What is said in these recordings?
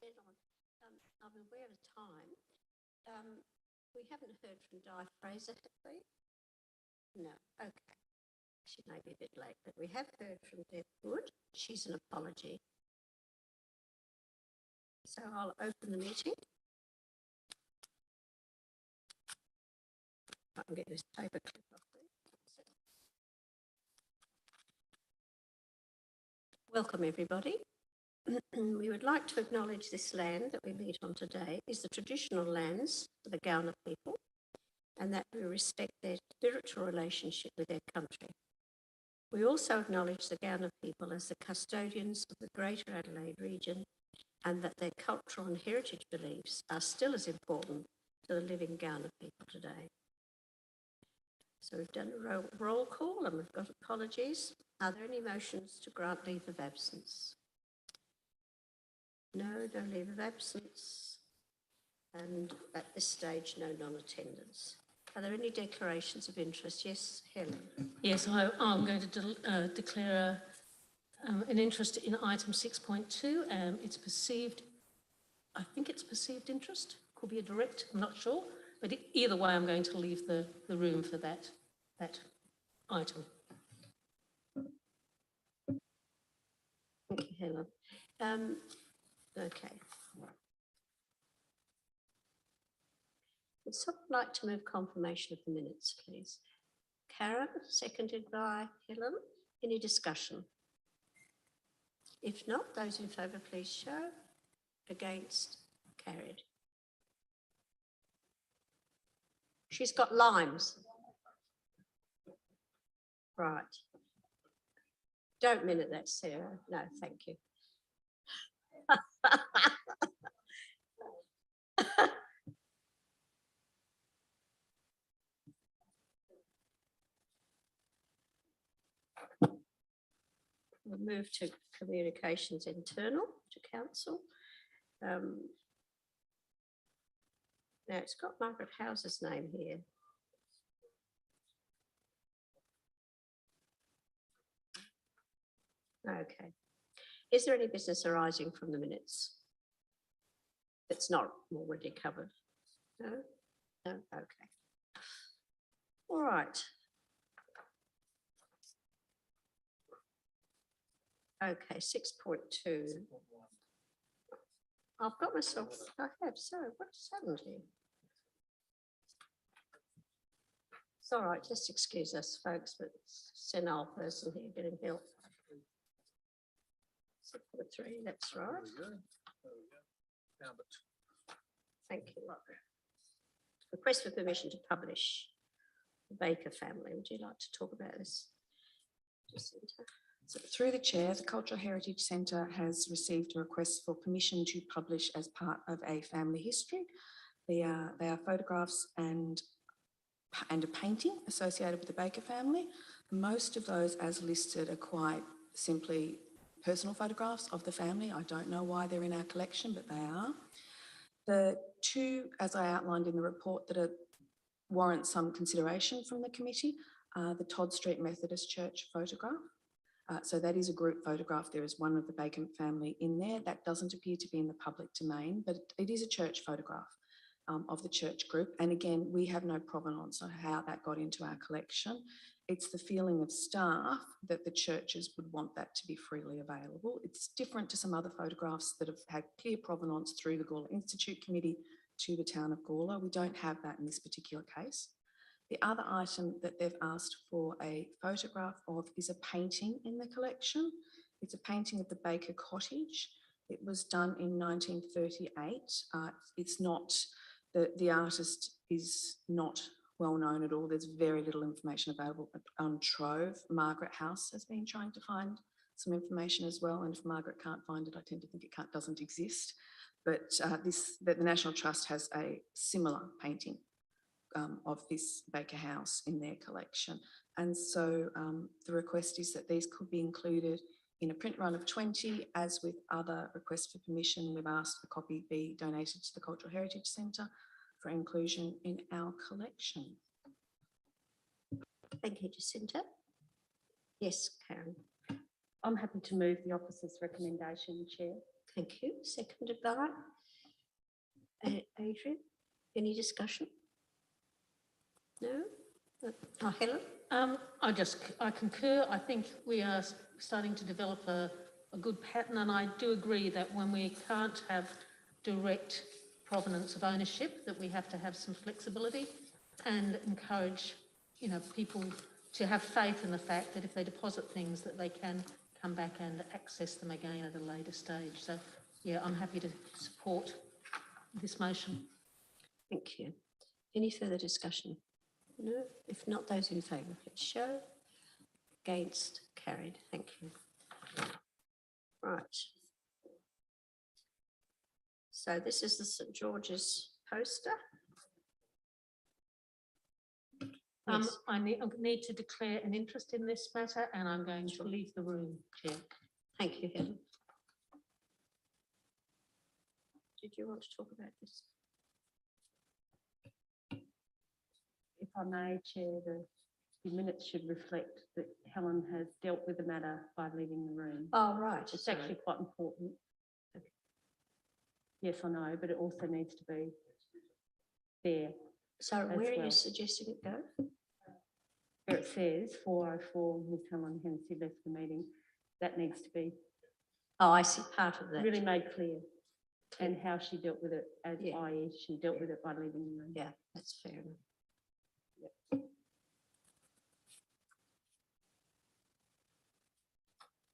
head on. I'm aware of time. We haven't heard from Di Fraser, have we? No, okay. She may be a bit late, but we have heard from Deb Wood. She's an apology. So I'll open the meeting. I can get this paper clip off there. Welcome, everybody. We would like to acknowledge this land that we meet on today is the traditional lands of the Gawler people, and that we respect their spiritual relationship with their country. We also acknowledge the Gawler people as the custodians of the Greater Adelaide region, and that their cultural and heritage beliefs are still as important to the living Gawler people today. So we've done a roll call and we've got apologies. Are there any motions to grant leave of absence? No leave of absence. And at this stage, no non-attendance. Are there any declarations of interest? Yes, Helen. Yes, I'm going to declare an interest in item 6.2. It's perceived, I think it's perceived interest. Could be a direct, I'm not sure. But either way, I'm going to leave the room for that item. Thank you, Helen. Okay. Would someone like to move confirmation of the minutes, please? Karen, seconded by Helen. Any discussion? If not, those in favour, please show. Against, carried. She's got limes. Right. Don't minute that, Sarah. No, thank you. We'll move to communications internal to council. Now it's got Margaret House's name here. Okay. Is there any business arising from the minutes that's not already covered? No? No? Okay. All right. Okay, 6.2. I've got myself, I have, so what's happened here? It's all right, just excuse us, folks, but it's a senile person here getting help. 6.3, that's right. Thank you. Request for permission to publish the Baker family. Would you like to talk about this, Jacinta? So through the chair, the Cultural Heritage Centre has received a request for permission to publish as part of a family history. They are photographs and a painting associated with the Baker family. Most of those, as listed, are quite simply personal photographs of the family. I don't know why they're in our collection, but they are. The two, as I outlined in the report, that warrant some consideration from the committee are the Todd Street Methodist Church photograph. So that is a group photograph. There is one of the Bacon family in there. That doesn't appear to be in the public domain, but it is a church photograph of the church group. And again, we have no provenance on how that got into our collection. It's the feeling of staff that the churches would want that to be freely available. It's different to some other photographs that have had clear provenance through the Gawler Institute Committee to the town of Gawler. We don't have that in this particular case. The other item that they've asked for a photograph of is a painting in the collection. It's a painting of the Baker Cottage. It was done in 1938. It's not, the artist is not well known at all. There's very little information available on Trove. Margaret House has been trying to find some information as well. And if Margaret can't find it, I tend to think it doesn't exist. But the National Trust has a similar painting of this Baker house in their collection. And so the request is that these could be included in a print run of 20. As with other requests for permission, we've asked a copy be donated to the Cultural Heritage Centre for inclusion in our collection. Thank you, Jacinta. Yes, Karen. I'm happy to move the officer's recommendation, Chair. Thank you. Seconded by Adrian. Any discussion? No? Oh, Helen? I concur. I think we are starting to develop a good pattern, and I do agree that when we can't have direct provenance of ownership, that we have to have some flexibility and encourage, you know, people to have faith in the fact that if they deposit things, that they can come back and access them again at a later stage. So, yeah, I'm happy to support this motion. Thank you. Any further discussion? No? If not, those in favour, please show. Against? Carried. Thank you. Right. So this is the St George's poster. Yes. I need to declare an interest in this matter, and I'm going to leave the room, Chair. Thank you, Helen. Did you want to talk about this? If I may, Chair, the minutes should reflect that Helen has dealt with the matter by leaving the room. Oh, right. It's actually quite important. Yes, I know, but it also needs to be there. So as where are you well. suggesting it go? Where it says 404, Ms Helen Hennessy left the meeting, that needs to be Oh, I see, part of that. really made clear, and how she dealt with it, as Yeah. i.e. she dealt with it by leaving the room. Yeah, that's fair enough.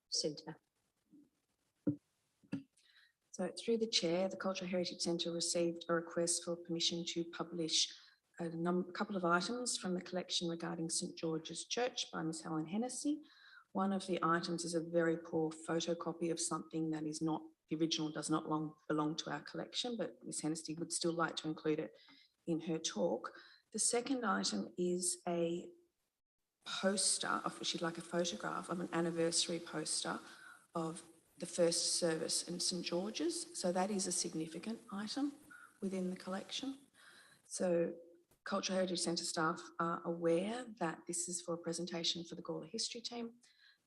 Centre. So through the chair, the Cultural Heritage Centre received a request for permission to publish a couple of items from the collection regarding St George's Church by Miss Helen Hennessy. One of the items is a very poor photocopy of something that is not, the original does not belong to our collection, but Miss Hennessy would still like to include it in her talk. The second item is a poster, of she'd like a photograph of an anniversary poster of the first service in St George's. So that is a significant item within the collection. So Cultural Heritage Centre staff are aware that this is for a presentation for the Gawler History team,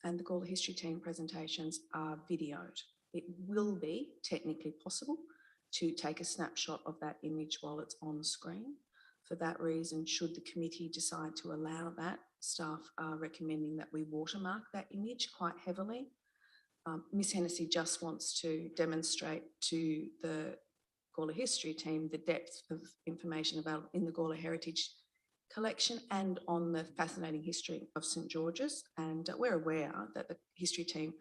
and the Gawler History team presentations are videoed. It will be technically possible to take a snapshot of that image while it's on screen. For that reason, should the committee decide to allow that, staff are recommending that we watermark that image quite heavily. Miss Hennessy just wants to demonstrate to the Gawler History team the depth of information available in the Gawler Heritage collection and on the fascinating history of St George's. And we're aware that the history team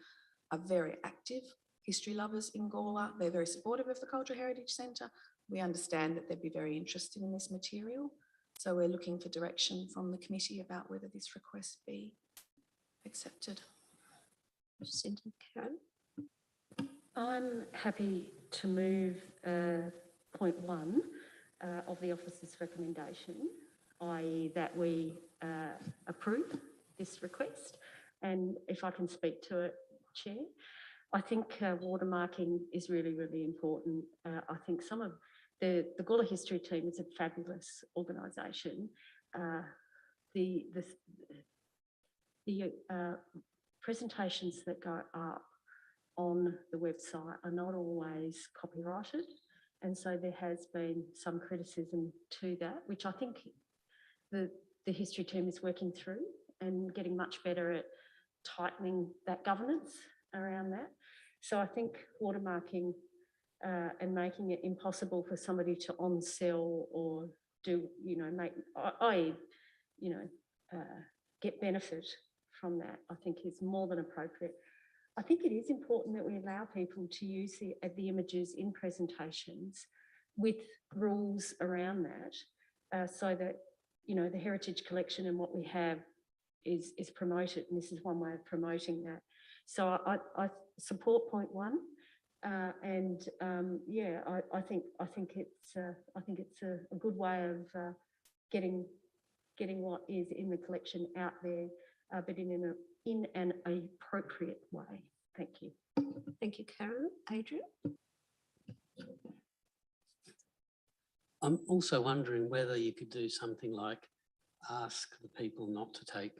are very active history lovers in Gawler. They're very supportive of the Cultural Heritage Centre. We understand that they'd be very interested in this material. So we're looking for direction from the committee about whether this request be accepted. Centre, Karen? I'm happy to move point 1 of the officer's recommendation, i.e. that we approve this request. And if I can speak to it, Chair, I think watermarking is really, really important. I think some of the Gawler History team is a fabulous organisation. The presentations that go up on the website are not always copyrighted, and so there has been some criticism to that, which I think the history team is working through and getting much better at tightening that governance around that. So I think watermarking and making it impossible for somebody to on-sell or do, you know, get benefit from that, I think is more than appropriate. I think it is important that we allow people to use the images in presentations with rules around that, so that, you know, the heritage collection and what we have is promoted, and this is one way of promoting that. So I support point 1, and yeah, I think it's a good way of getting what is in the collection out there, but in an appropriate way. Thank you. Thank you, Karen. Adrian? I'm also wondering whether you could do something like ask the people not to take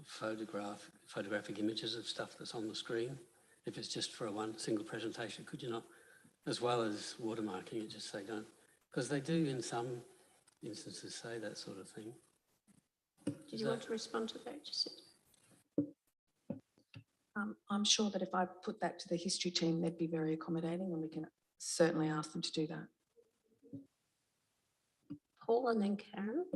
photographic images of stuff that's on the screen, if it's just for a one single presentation, could you not, as well as watermarking it, just say don't? Because they do in some instances say that sort of thing. Did you want to respond to that, Jacinta? I'm sure that if I put that to the history team, they'd be very accommodating, and we can certainly ask them to do that. Paul and then Karen.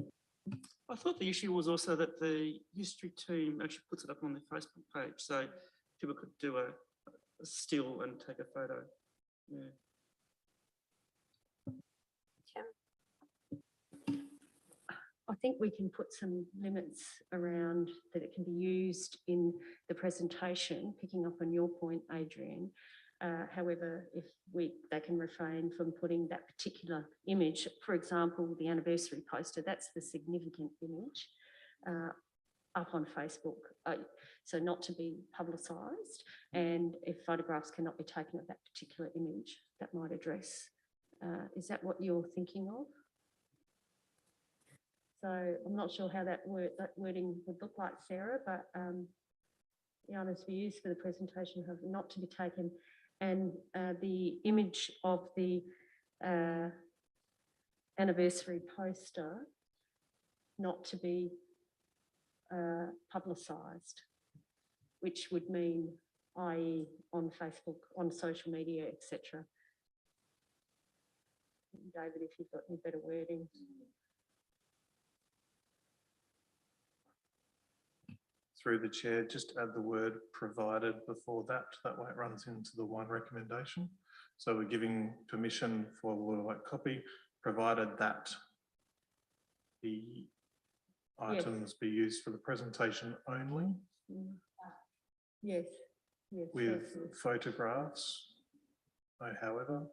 I thought the issue was also that the history team actually puts it up on their Facebook page, so people could do a still and take a photo. Yeah. I think we can put some limits around that it can be used in the presentation, picking up on your point, Adrian. However, if they can refrain from putting that particular image, for example, the anniversary poster, that's the significant image up on Facebook, so not to be publicised. And if photographs cannot be taken of that particular image, that might address. Is that what you're thinking of? So I'm not sure how that wording would look like, Sarah, but the items to be used for the presentation have not to be taken, and the image of the anniversary poster not to be publicised, which would mean, i.e. on Facebook, on social media, etc. David, if you've got any better wording. Through the chair, just add the word provided before that. That way it runs into the one recommendation. So we're giving permission for the like copy, provided that the items be used for the presentation only. Yes, yes. With photographs, no, however.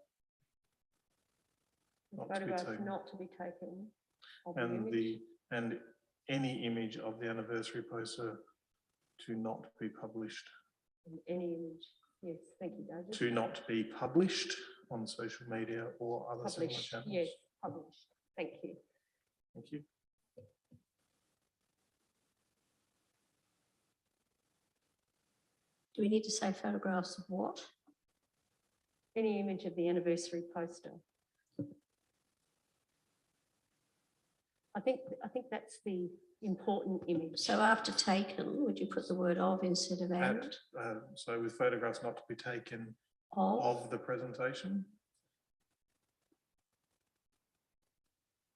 Photographs not to be taken of the And image. and any image of the anniversary poster to not be published. Any image, yes, thank you, David. To not be published on social media or other similar Published, channels. yes, published. Thank you. Thank you. Do we need to say photographs of what? Any image of the anniversary poster. I think that's the important image. So after taken, would you put the word of instead of and? So with photographs not to be taken of the presentation.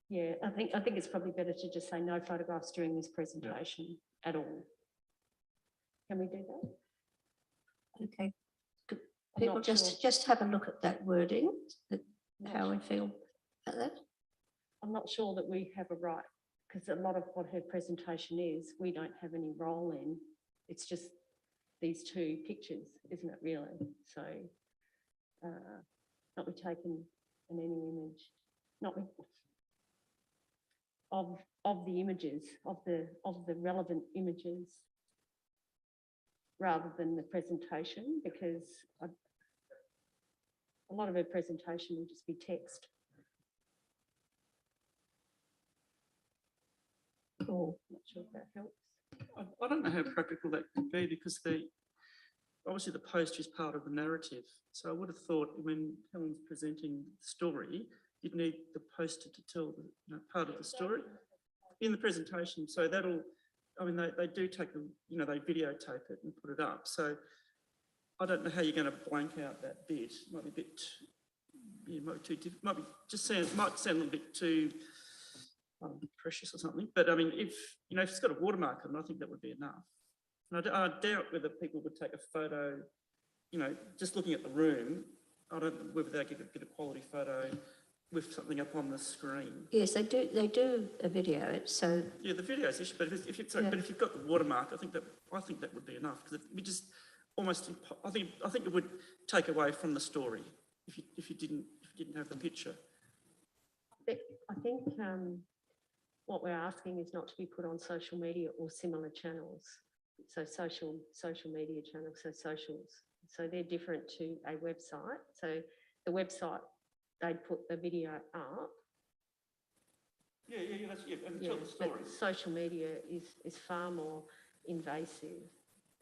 Yeah, I think it's probably better to just say no photographs during this presentation at all. Can we do that? Okay. People just have a look at that wording, how we feel about that. I'm not sure that we have a right, because a lot of what her presentation is, we don't have any role in. It's just these two pictures, isn't it really? So not be taken in any image, not be of the images, of the relevant images, rather than the presentation, because a lot of her presentation will just be text. Cool. Not sure if that helps. I don't know how practical that could be, because obviously the post is part of the narrative. So I would have thought when Helen's presenting the story, you'd need the poster to tell the part of the story in the presentation. So that'll, I mean, they do take they videotape it and put it up. So I don't know how you're going to blank out that bit. It might be a bit, might be too, might sound a little bit too precious or something. But I mean, if it's got a watermark on it, I think that would be enough. And I doubt whether people would take a photo, just looking at the room. I don't know whether they get a quality photo with something up on the screen. Yes, they do a video it. So yeah, the video is issue. But if you've got the watermark, I think that would be enough, because we just almost. I think it would take away from the story if you didn't have the picture. I think what we're asking is not to be put on social media or similar channels. So social media channels, so socials. So they're different to a website. So the website, they'd put the video up. Yeah, and tell the story. But social media is far more invasive.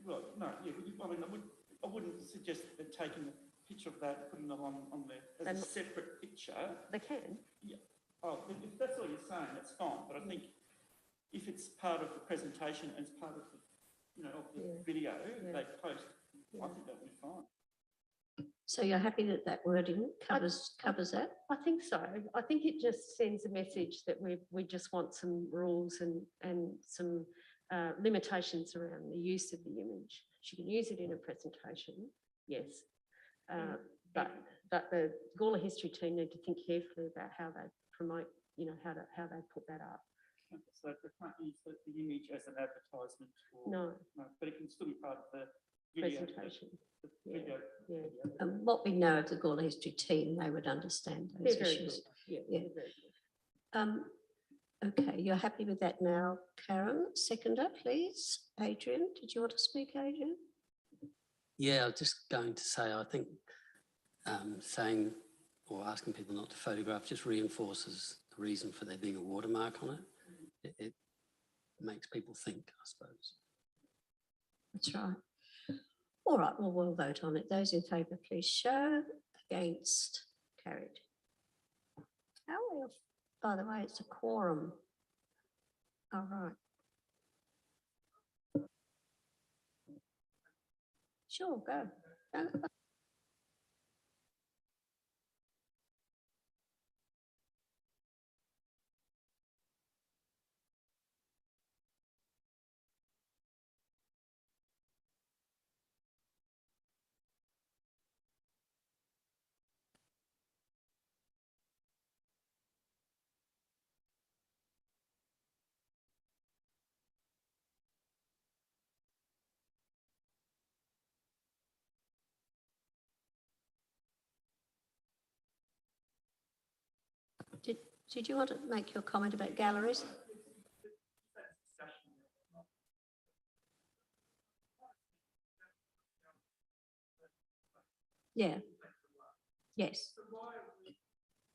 Well, no, yeah, I mean, I wouldn't suggest that taking a picture of that, putting them on there as a separate picture. They can. Yeah. Oh, if that's all you're saying, that's fine. But I think if it's part of the presentation and it's part of the, you know, of the video they post, I think that would be fine. So you're happy that that wording covers that? I think so. I think it just sends a message that we just want some rules and some limitations around the use of the image. She can use it in a presentation, yes. But the Gawler history team need to think carefully about how they promote, you know, how they put that up. So they can't use the image as an advertisement. Or, no, but it can still be part of the video, presentation. the video. And what we know of the Gawler history team, they would understand those They're very issues. good. Yeah. They're very good. Okay, you're happy with that now, Karen? Seconder, please. Adrian, did you want to speak, Adrian? Yeah, I was just going to say, I think saying or asking people not to photograph just reinforces the reason for there being a watermark on it. It makes people think, I suppose. That's right. All right, well, we'll vote on it. Those in favour, please show. Against, carried. How are we off? By the way, it's a quorum. All right. Sure, go. Did you want to make your comment about galleries? Yeah. Yes.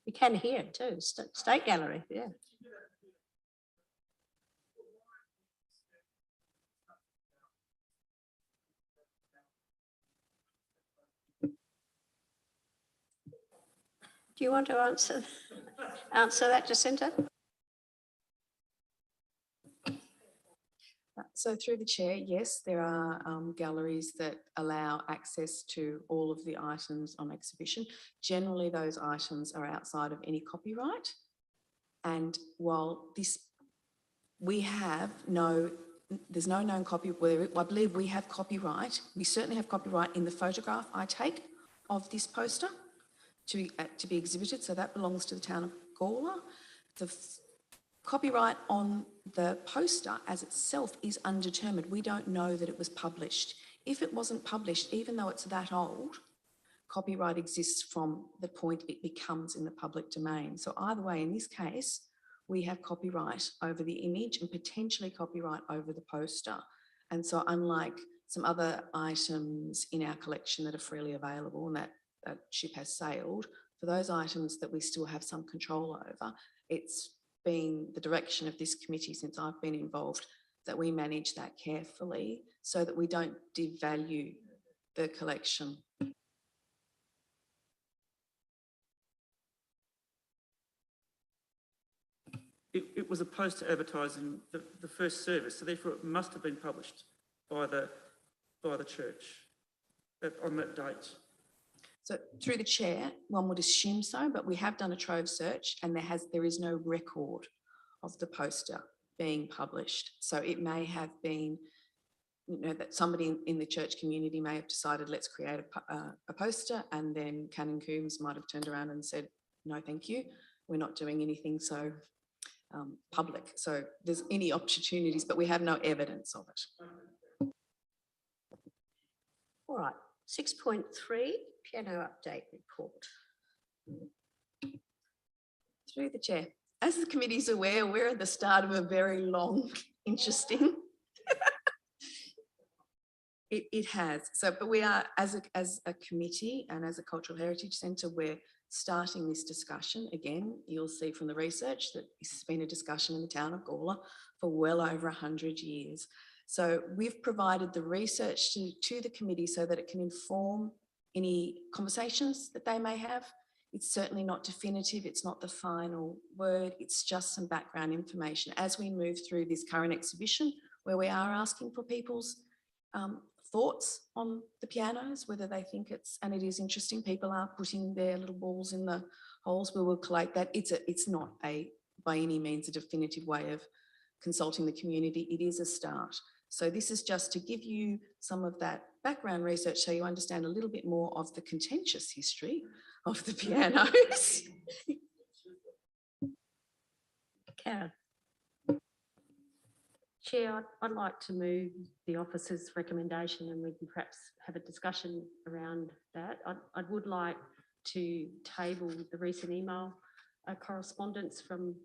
You can hear it too. State Gallery, yeah. Do you want to answer that, Jacinta? So through the chair, yes, there are galleries that allow access to all of the items on exhibition. Generally, those items are outside of any copyright. And while there's no known copyright, I believe we have copyright. We certainly have copyright in the photograph I take of this poster to be exhibited. So that belongs to the town of Gawler. The copyright on the poster as itself is undetermined. We don't know that it was published. If it wasn't published, even though it's that old, copyright exists from the point it becomes in the public domain. So either way, in this case, we have copyright over the image and potentially copyright over the poster. And so unlike some other items in our collection that are freely available and that ship has sailed, for those items that we still have some control over, it's been the direction of this committee since I've been involved that we manage that carefully so that we don't devalue the collection. It was a poster advertising the first service, so therefore it must have been published by the church on that date. So through the chair, one would assume so, but we have done a trove search and there is no record of the poster being published. So it may have been, you know, that somebody in the church community may have decided, let's create a poster, and then Canon Coombs might have turned around and said, no, thank you, we're not doing anything so public. So there's any opportunities, but we have no evidence of it. All right, 6.3, piano update report. Through the chair. As the committee is aware, we're at the start of a very long, interesting. It has. So, but we are, as a committee and as a Cultural Heritage Centre, we're starting this discussion. Again, you'll see from the research that this has been a discussion in the town of Gawler for well over 100 years. So we've provided the research to the committee so that it can inform any conversations that they may have. It's certainly not definitive, it's not the final word, it's just some background information as we move through this current exhibition where we are asking for people's thoughts on the pianos, whether they think it's, and it is interesting, people are putting their little balls in the holes. We will collate that. It's not by any means a definitive way of consulting the community. It is a start. So this is just to give you some of that background research so you understand a little bit more of the contentious history of the pianos. Karen. Chair, I'd like to move the officer's recommendation and we can perhaps have a discussion around that. I would like to table the recent email correspondence from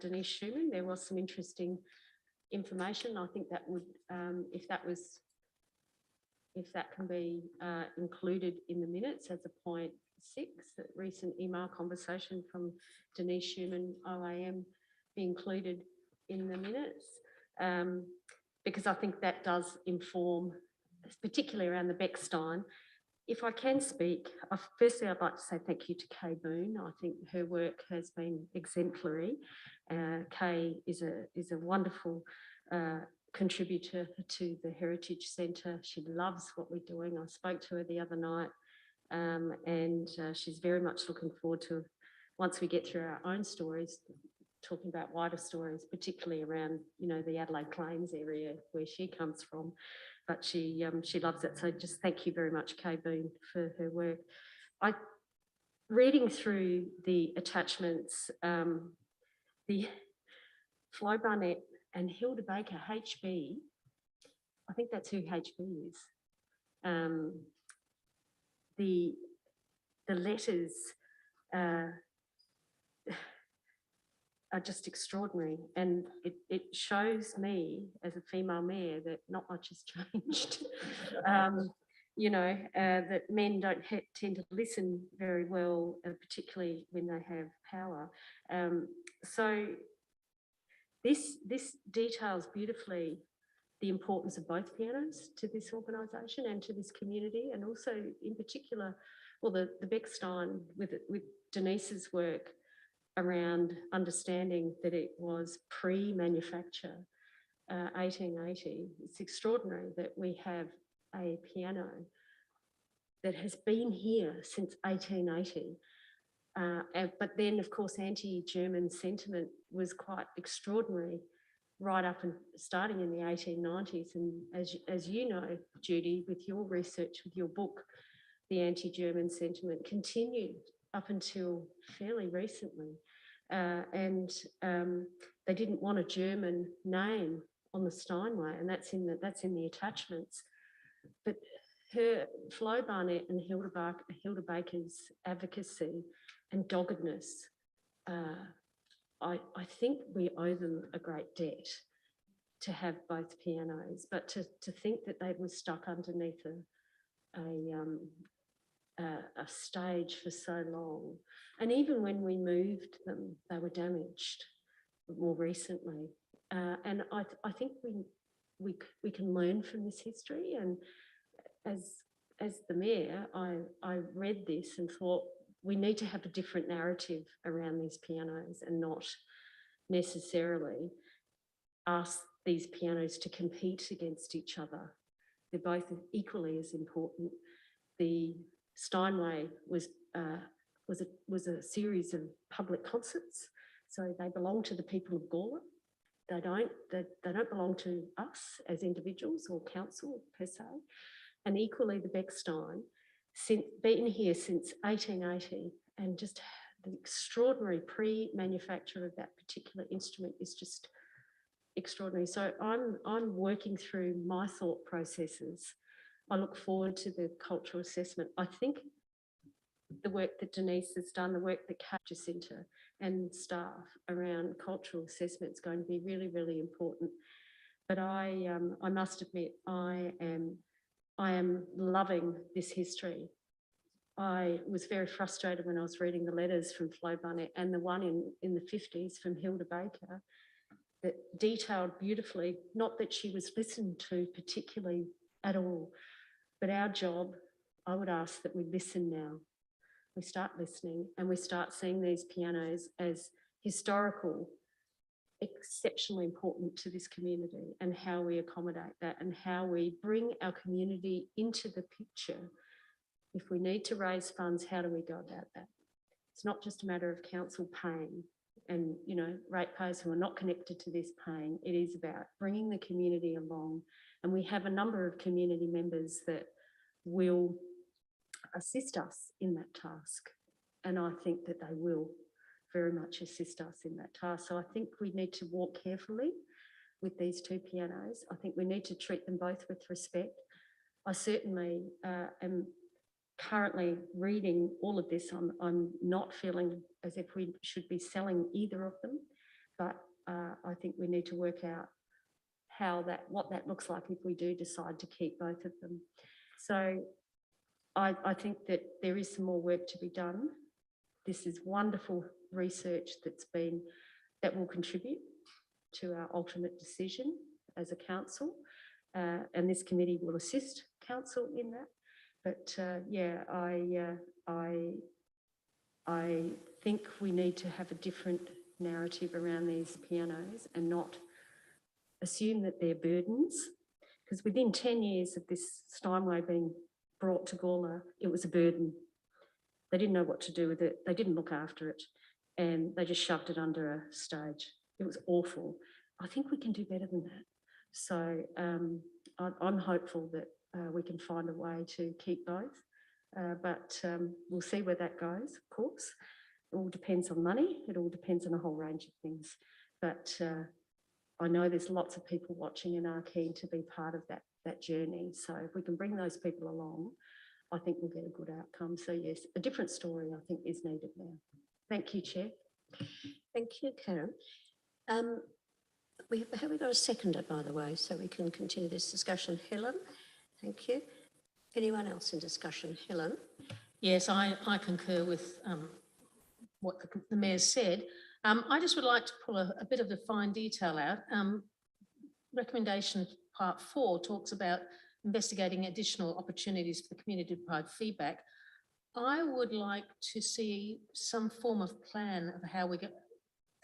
Denise Schumann. There was some interesting information. I think that would, if that can be included in the minutes as a point 6, that recent email conversation from Denise Schumann, OAM, be included in the minutes. Because I think that does inform, particularly around the Beckstein. If I can speak, firstly, I'd like to say thank you to Kay Boone. I think her work has been exemplary. Kay is a wonderful contributor to the Heritage Centre. She loves what we're doing. I spoke to her the other night and she's very much looking forward to, once we get through our own stories, talking about wider stories, particularly around, the Adelaide Plains area where she comes from. But she loves it. So just thank you very much, Kay Boone, for her work. Reading through the attachments, the Flo Barnett and Hilda Baker, HB, I think that's who HB is. The letters are just extraordinary, and it shows me as a female mayor that not much has changed. That men don't tend to listen very well, particularly when they have power. So this details beautifully the importance of both pianos to this organisation and to this community, and also in particular, well, the Beckstein with Denise's work around understanding that it was pre-manufacture, 1880. It's extraordinary that we have a piano that has been here since 1880. But then, of course, anti-German sentiment was quite extraordinary right up and starting in the 1890s. And as you know, Judy, with your research, with your book, the anti-German sentiment continued up until fairly recently. They didn't want a German name on the Steinway, and that's in the attachments. But Flo Barnett and Hilda Baker's advocacy and doggedness, I think we owe them a great debt to have both pianos, but to think that they were stuck underneath a stage for so long. And even when we moved them, they were damaged more recently. And I think we can learn from this history. And as the mayor, I read this and thought we need to have a different narrative around these pianos and not necessarily ask these pianos to compete against each other. They're both equally as important. The Steinway was a series of public concerts, so they belong to the people of Gawler. They don't belong to us as individuals or council per se. And equally, the Beckstein, been here since 1880, and just the extraordinary pre-manufacture of that particular instrument is just extraordinary. So I'm working through my thought processes. I look forward to the cultural assessment. I think the work that Denise has done, the work that Cottage Centre and staff around cultural assessment is going to be really, really important. But I must admit, I am loving this history. I was very frustrated when I was reading the letters from Flo Barnett and the one in the 50s from Hilda Baker. that detailed beautifully, not that she was listened to particularly at all, but our job, I would ask that we listen now. We start listening and we start seeing these pianos as historical, exceptionally important to this community, and how we accommodate that and how we bring our community into the picture. If we need to raise funds, how do we go about that? It's not just a matter of council paying and, you know, ratepayers who are not connected to this paying. It is about bringing the community along. And we have a number of community members that will assist us in that task. And I think that they will very much assist us in that task. So I think we need to walk carefully with these two pianos. I think we need to treat them both with respect. I certainly am currently reading all of this. I'm not feeling as if we should be selling either of them, but I think we need to work out what that looks like if we do decide to keep both of them. So I think that there is some more work to be done. This is wonderful research that will contribute to our ultimate decision as a council, and this committee will assist council in that. But yeah, I think we need to have a different narrative around these pianos and not assume that they're burdens, because within 10 years of this Steinway being brought to Gawler, it was a burden. They didn't know what to do with it. They didn't look after it, and they just shoved it under a stage. It was awful. I think we can do better than that. So I'm hopeful that we can find a way to keep both, but we'll see where that goes, of course. It all depends on money. It all depends on a whole range of things. But I know there's lots of people watching and are keen to be part of that journey. So if we can bring those people along, I think we'll get a good outcome. So yes, a different story I think is needed now. Thank you, Chair. Thank you, Karen. Have we got a seconder, by the way, so we can continue this discussion? Helen, thank you. Anyone else in discussion? Helen? Yes, I concur with what the Mayor said. I just would like to pull a bit of the fine detail out. Recommendation part 4 talks about investigating additional opportunities for the community to provide feedback. I would like to see some form of plan of how we get,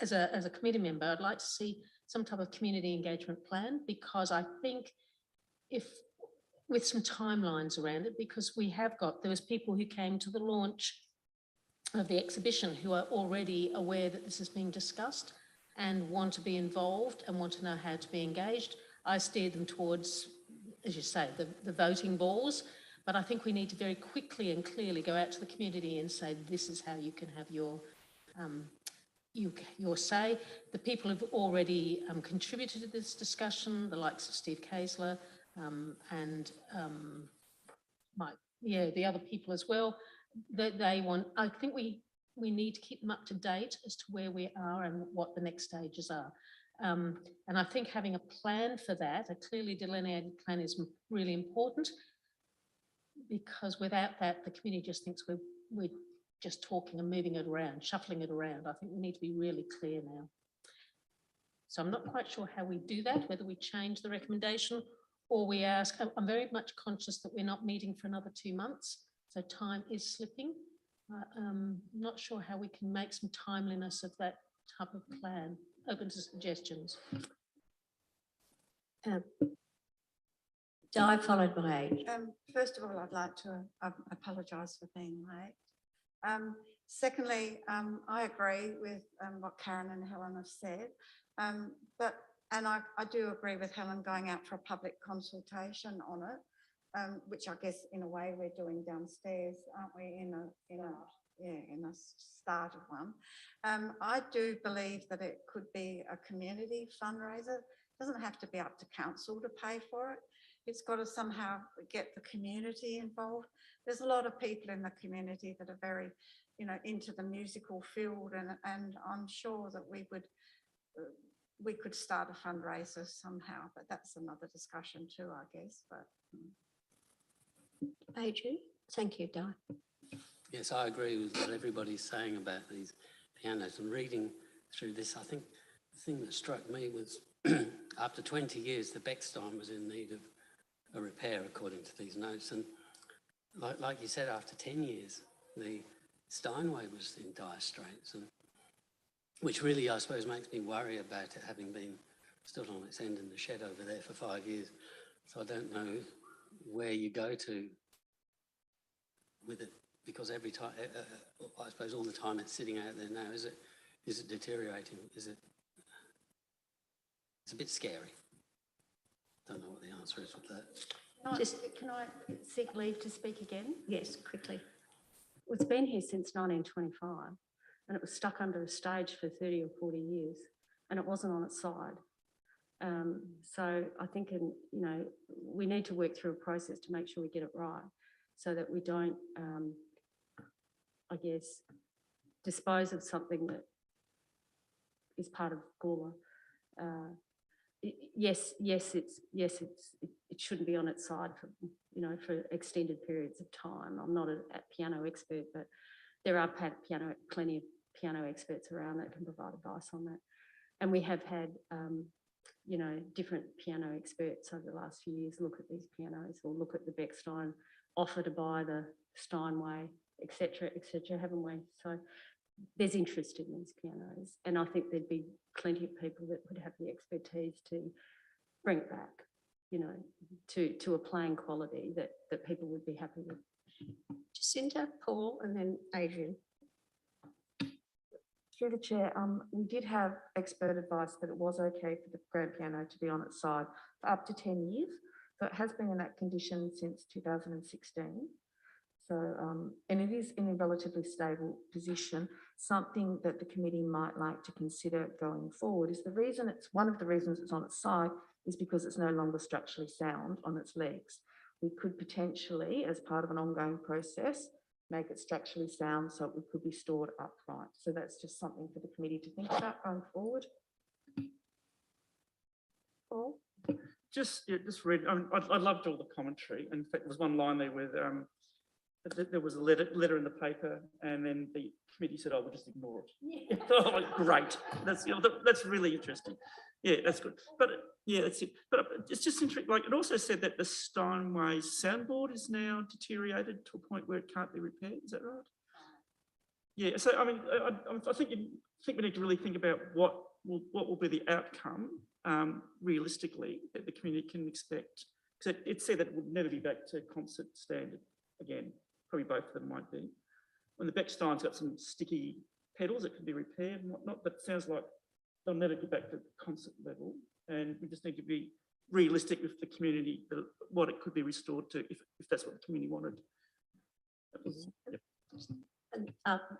as a committee member, I'd like to see some type of community engagement plan, because I think with some timelines around it, because there was people who came to the launch of the exhibition who are already aware that this is being discussed and want to be involved and want to know how to be engaged. I steered them towards, as you say, the voting balls, but I think we need to very quickly and clearly go out to the community and say, this is how you can have your say. The people who've already contributed to this discussion, the likes of Steve Kaesler and the other people as well, that they want, I think we need to keep them up to date as to where we are and what the next stages are. And I think having a plan for that, a clearly delineated plan, is really important, because without that, the community just thinks we're just talking and moving it around, shuffling it around. I think we need to be really clear now. So I'm not quite sure how we do that, whether we change the recommendation or we ask. I'm very much conscious that we're not meeting for another 2 months, so time is slipping. I'm not sure how we can make some timeliness of that type of plan. Open to suggestions. Di, followed by Age. First of all, I'd like to apologise for being late. Secondly, I agree with what Karen and Helen have said, and I do agree with Helen going out for a public consultation on it, which I guess in a way we're doing downstairs, aren't we? In a start of one. I do believe that it could be a community fundraiser. It doesn't have to be up to council to pay for it. It's got to somehow get the community involved. There's a lot of people in the community that are very, into the musical field, and I'm sure that we could start a fundraiser somehow, but that's another discussion too, I guess. But Adrian, thank you, Di. Yes, I agree with what everybody's saying about these pianos, and reading through this, I think thing that struck me was after 20 years, the Beckstein was in need of a repair, according to these notes. And like you said, after 10 years, the Steinway was in dire straits, and which really, I suppose, makes me worry about it having been stood on its end in the shed over there for 5 years. So I don't know where you go to with it, because every time, I suppose all the time it's sitting out there now, is it deteriorating? It's a bit scary. Don't know what the answer is with that. Can I seek leave to speak again? Yes, quickly. Well, it's been here since 1925 and it was stuck under a stage for 30 or 40 years and it wasn't on its side. So I think, we need to work through a process to make sure we get it right so that we don't, dispose of something that is part of Gawler. It shouldn't be on its side for extended periods of time. I'm not a piano expert, but there are plenty of piano experts around that can provide advice on that. And we have had, different piano experts over the last few years look at these pianos or look at the Beckstein, offer to buy the Steinway, etc., haven't we? So there's interest in these pianos, and I think there'd be plenty of people that would have the expertise to bring it back, to a playing quality that people would be happy with. Jacinta, Paul, and then Adrian. Through the chair, we did have expert advice that it was okay for the grand piano to be on its side for up to 10 years. So it has been in that condition since 2016. So, and it is in a relatively stable position. Something that the committee might like to consider going forward is one of the reasons it's on its side is because it's no longer structurally sound on its legs. We could potentially, as part of an ongoing process, make it structurally sound so it could be stored upright. So that's just something for the committee to think about going forward. Paul? Just read, I loved all the commentary. In fact, there was one line there where there was a letter in the paper and then the committee said, we'll just ignore it. Yeah. Oh, great. That's really interesting. Yeah, that's good. But yeah, that's it. But it's just interesting. Like it also said that the Steinway soundboard is now deteriorated to a point where it can't be repaired. Is that right? Yeah. So I mean, I think we need to really think about what will be the outcome realistically that the community can expect. Because it said that it would never be back to concert standard again. Probably both of them might be. When the Beckstein's got some sticky pedals that can be repaired and whatnot, but it sounds like they'll never get back to concert level. And we just need to be realistic with the community, what it could be restored to, if that's what the community wanted. That was, yep. And after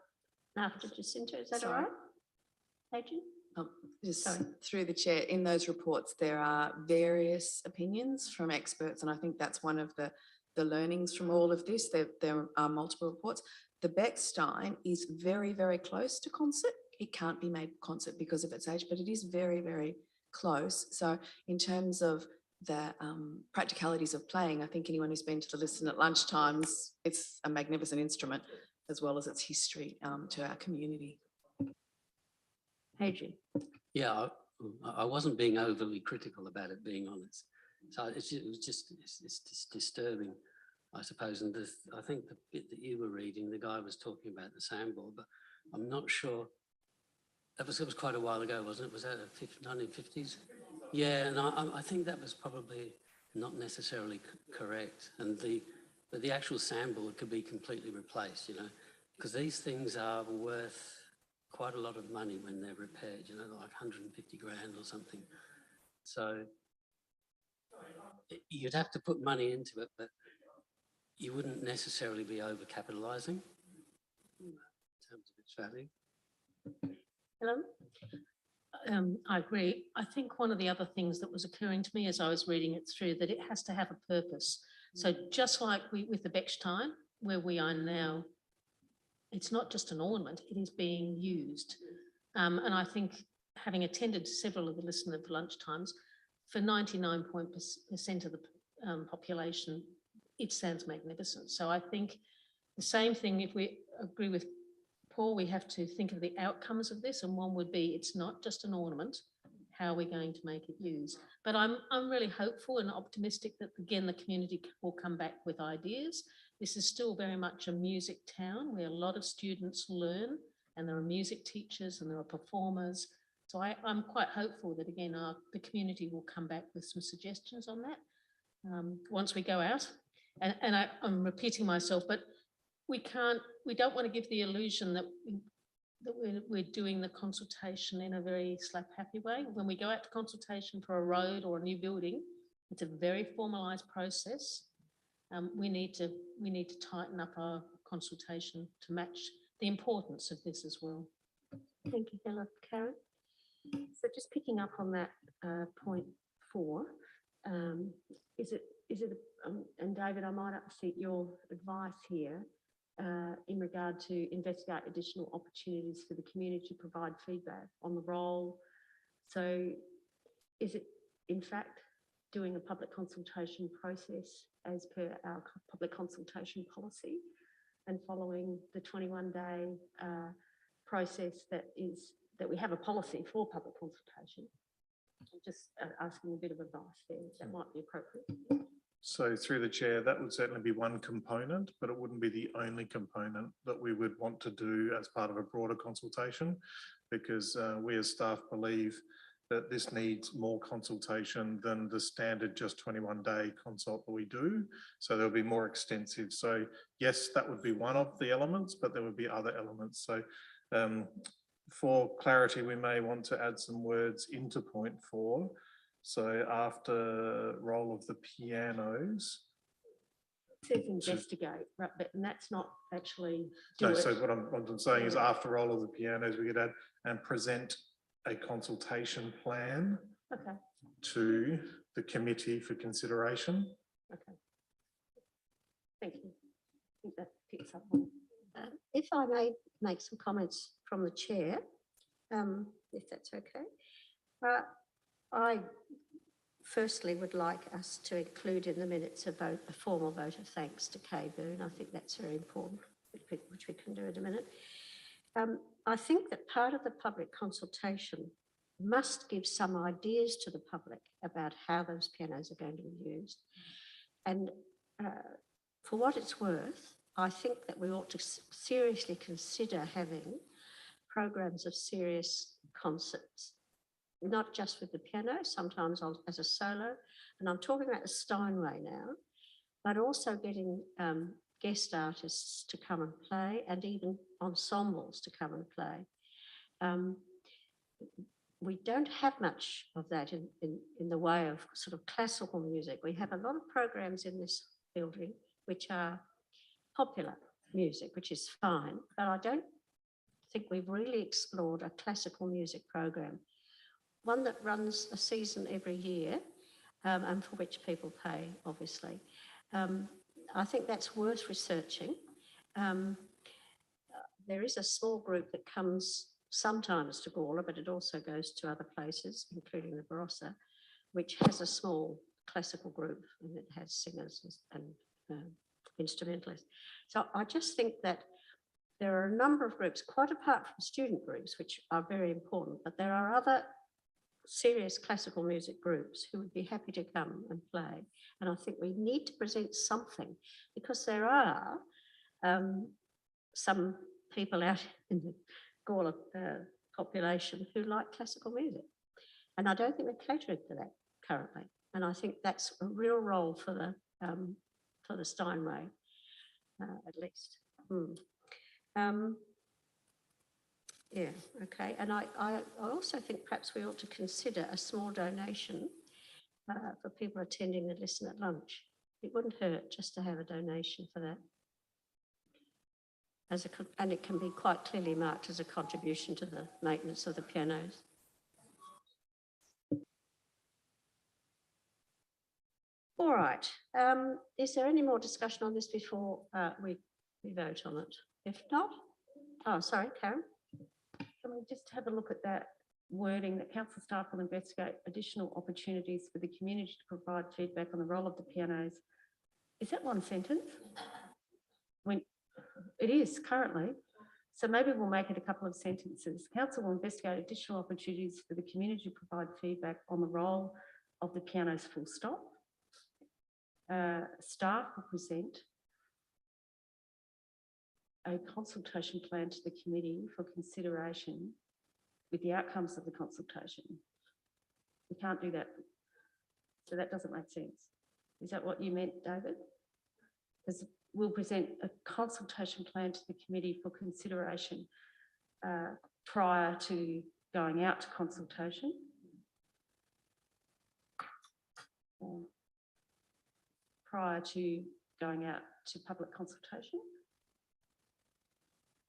Jacinta, is that Sorry. all right? Adrian? Just through the chair, in those reports, there are various opinions from experts, and I think that's one of the learnings from all of this. There are multiple reports. The Beckstein is very, very close to concert. It can't be made concert because of its age, but it is very, very close. So in terms of the practicalities of playing, I think anyone who's been to the Listen at lunchtimes, it's a magnificent instrument as well as its history to our community. Adrian? Yeah, I wasn't being overly critical about it being on its side. It's just disturbing, I suppose. And I think the bit that you were reading, the guy was talking about the soundboard, but I'm not sure. It was quite a while ago, wasn't it? Was that the 1950s? Yeah, and I think that was probably not necessarily correct. And the actual soundboard could be completely replaced, because these things are worth quite a lot of money when they're repaired, like 150 grand or something. So you'd have to put money into it, but you wouldn't necessarily be over-capitalising in terms of its value. Hello? I agree. I think one of the other things that was occurring to me as I was reading it through, that it has to have a purpose. So just like with the Beckstein, where we are now, it's not just an ornament, it is being used. And I think, having attended several of the Listen at lunchtimes, for 99% of the population, it sounds magnificent. So I think the same thing, if we agree with Paul, we have to think of the outcomes of this, and one would be it's not just an ornament. How are we going to make it use? But I'm really hopeful and optimistic that, again, the community will come back with ideas. This is still very much a music town where a lot of students learn, and there are music teachers and there are performers. So I'm quite hopeful that, again, the community will come back with some suggestions on that once we go out. And I'm repeating myself, but we don't want to give the illusion that we're doing the consultation in a very slap happy way. When we go out to consultation for a road or a new building, it's a very formalised process. We need to tighten up our consultation to match the importance of this as well. Thank you, Helen. Karen? So just picking up on that point 4, is it, and David, I might seek your advice here in regard to investigate additional opportunities for the community to provide feedback on the role. So is it in fact doing a public consultation process as per our public consultation policy and following the 21-day process that we have a policy for public consultation? I'm just asking a bit of advice there. That might be appropriate. So through the chair, that would certainly be one component, but it wouldn't be the only component that we would want to do as part of a broader consultation, because we as staff believe that this needs more consultation than the standard just 21-day consult that we do. So there'll be more extensive. So yes, that would be one of the elements, but there would be other elements. So for clarity, we may want to add some words into point 4. So after role of the pianos. It says investigate, right, but and that's not actually No, so what I'm saying is after role of the pianos, we could add and present a consultation plan to the committee for consideration. Okay. Thank you. I think that picks up on. If I may make some comments from the chair, if that's okay. I firstly would like us to include in the minutes a formal vote of thanks to Kay Boone. I think that's very important, which we can do in a minute. I think that part of the public consultation must give some ideas to the public about how those pianos are going to be used. And for what it's worth, I think that we ought to seriously consider having programs of serious concerts, not just with the piano, sometimes as a solo, and I'm talking about the Steinway now, but also getting guest artists to come and play and even ensembles to come and play. We don't have much of that in the way of sort of classical music. We have a lot of programs in this building which are popular music, which is fine, but I don't think we've really explored a classical music program, one that runs a season every year and for which people pay, obviously. I think that's worth researching. There is a small group that comes sometimes to Gawler, but it also goes to other places, including the Barossa, which has a small classical group and it has singers and instrumentalists. So I just think that there are a number of groups, quite apart from student groups, which are very important, but there are other serious classical music groups who would be happy to come and play. And I think we need to present something, because there are some people out in the Gawler population who like classical music. And I don't think we're catering to that currently. And I think that's a real role for the Steinway, at least. Yeah, okay. And I also think perhaps we ought to consider a small donation for people attending the Listen at Lunch. It wouldn't hurt just to have a donation for that. And it can be quite clearly marked as a contribution to the maintenance of the pianos. All right. Is there any more discussion on this before we vote on it? If not, oh, sorry, Karen. Can we just have a look at that wording that council staff will investigate additional opportunities for the community to provide feedback on the role of the pianos? Is that one sentence? When it is currently. So maybe we'll make it a couple of sentences. Council will investigate additional opportunities for the community to provide feedback on the role of the pianos full stop. Staff will present a consultation plan to the committee for consideration with the outcomes of the consultation. We can't do that. So that doesn't make sense. Is that what you meant, David? Because we'll present a consultation plan to the committee for consideration prior to going out to consultation. Prior to going out to public consultation.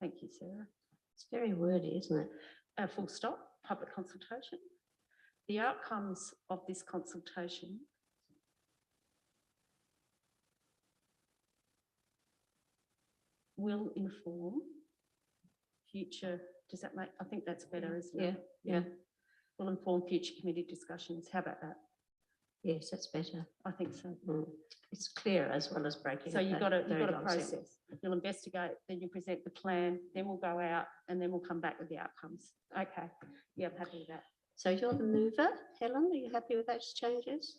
Thank you, Sarah. It's very wordy, isn't it? Full stop, public consultation. The outcomes of this consultation will inform future, does that make, I think that's better, isn't it? Yeah. Will inform future committee discussions. How about that? Yes, that's better. I think so. It's clear as well as breaking. So up you've that got a very long process. sentence. You'll investigate, then you present the plan, then we'll go out and then we'll come back with the outcomes. Okay, yeah, I'm happy with that. So you're the mover, Helen, are you happy with those changes?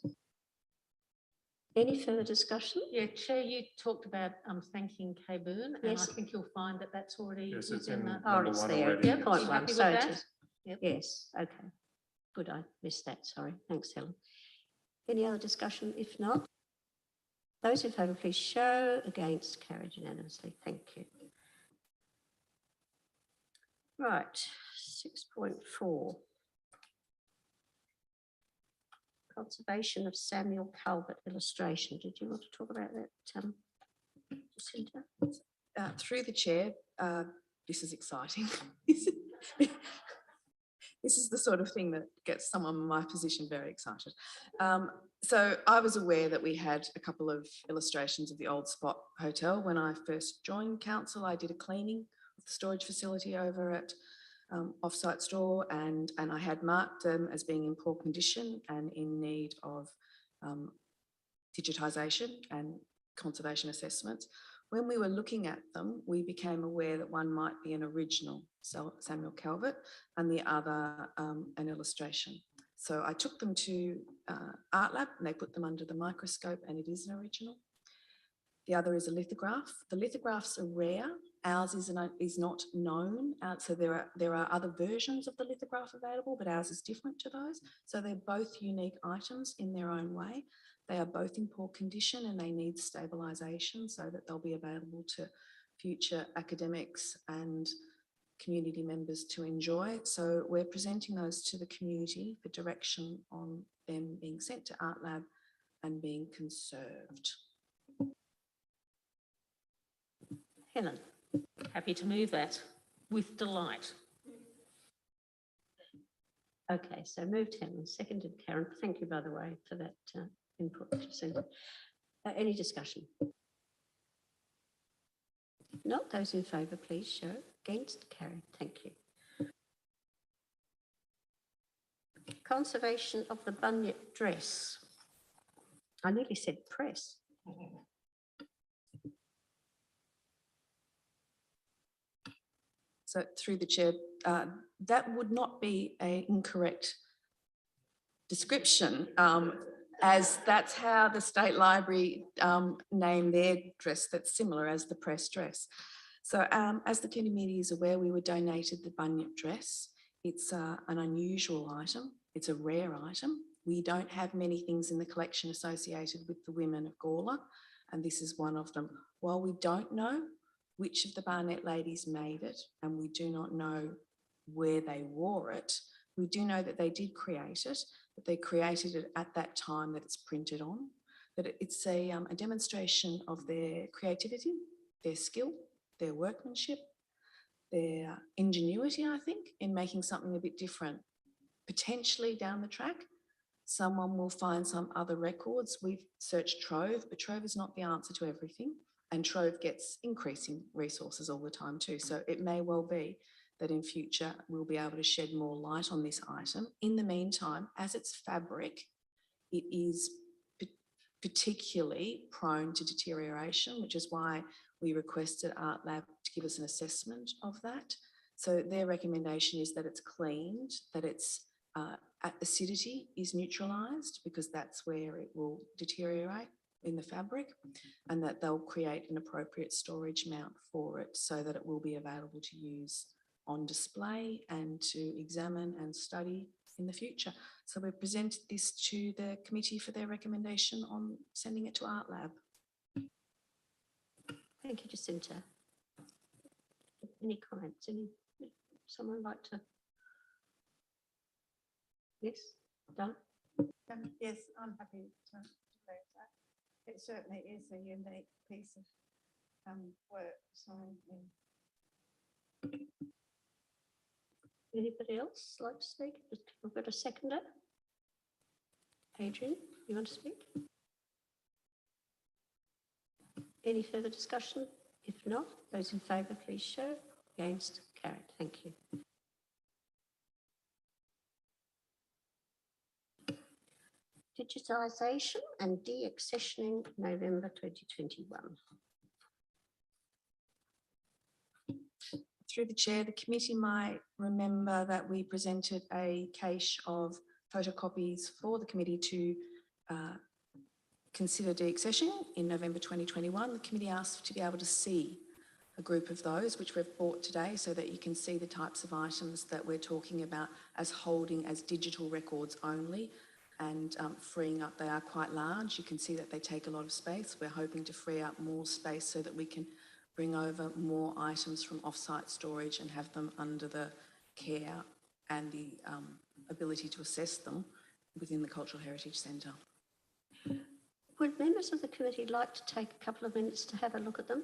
Any further discussion? Yeah, Chair, you talked about thanking Kay Boone, and Yes. I think you'll find that that's already Yes, it's within in the. Oh, number it's one there. already. Yeah, Yes. point You one. happy with So it that? is. Yep. Yes, okay. Good, I missed that, sorry. Thanks, Helen. Any other discussion? If not, those in favour, please show. Against, carried unanimously. Thank you. Right, 6.4. Conservation of Samuel Calvert illustration. Did you want to talk about that, Jacinta? Through the chair, this is exciting. This is the sort of thing that gets someone in my position very excited. So I was aware that we had a couple of illustrations of the old Spot Hotel. When I first joined council, I did a cleaning of the storage facility over at Offsite Store, and I had marked them as being in poor condition and in need of digitisation and conservation assessments. When we were looking at them, we became aware that one might be an original Samuel Calvert and the other an illustration. So I took them to Art Lab and they put them under the microscope, and it is an original. The other is a lithograph. The lithographs are rare. Ours is not known. So there are other versions of the lithograph available, but ours is different to those. So they're both unique items in their own way. They are both in poor condition and they need stabilisation so that they'll be available to future academics and community members to enjoy. So we're presenting those to the community for direction on them being sent to Art Lab and being conserved. Helen? Happy to move that with delight. Okay, so moved Helen, seconded Karen. Thank you, by the way, for that input, Jacinta. Any discussion? If not, those in favour, please show. Against, carried. Thank you. Conservation of the bunyip dress. I nearly said press. So through the chair, that would not be an incorrect description, as that's how the State Library name their dress that's similar as the press dress. So as the community is aware, we were donated the bunyip dress. It's an unusual item. It's a rare item. We don't have many things in the collection associated with the women of Gawler, and this is one of them. While we don't know which of the Barnett ladies made it, and we do not know where they wore it, we do know that they did create it, that they created it at that time that it's printed on, that it's a demonstration of their creativity, their skill, their workmanship, their ingenuity, I think, in making something a bit different. Potentially down the track, someone will find some other records. We've searched Trove, but Trove is not the answer to everything. And Trove gets increasing resources all the time too. So it may well be that in future we'll be able to shed more light on this item. In the meantime, as it's fabric, it is particularly prone to deterioration, which is why we requested Art Lab to give us an assessment of that. So their recommendation is that it's cleaned, that its acidity is neutralised, because that's where it will deteriorate in the fabric, and that they'll create an appropriate storage mount for it so that it will be available to use on display and to examine and study in the future. So we've presented this to the committee for their recommendation on sending it to Art Lab. Thank you, Jacinta. Any comments? Someone like to? Yes, Done. Yes, I'm happy to leave that. It certainly is a unique piece of work. So, yeah. Anybody else like to speak? We've got a seconder. Adrian, you want to speak? Any further discussion? If not, those in favour, please show. Against, carried. Thank you. Digitisation and de-accessioning, November 2021. Through the chair, the committee might remember that we presented a cache of photocopies for the committee to consider de-accessioning in November 2021. The committee asked to be able to see a group of those, which we've brought today, so that you can see the types of items that we're talking about as holding as digital records only, and freeing up. They are quite large. You can see that they take a lot of space. We're hoping to free up more space so that we can bring over more items from off-site storage and have them under the care and the ability to assess them within the Cultural Heritage Centre. Would members of the committee like to take a couple of minutes to have a look at them?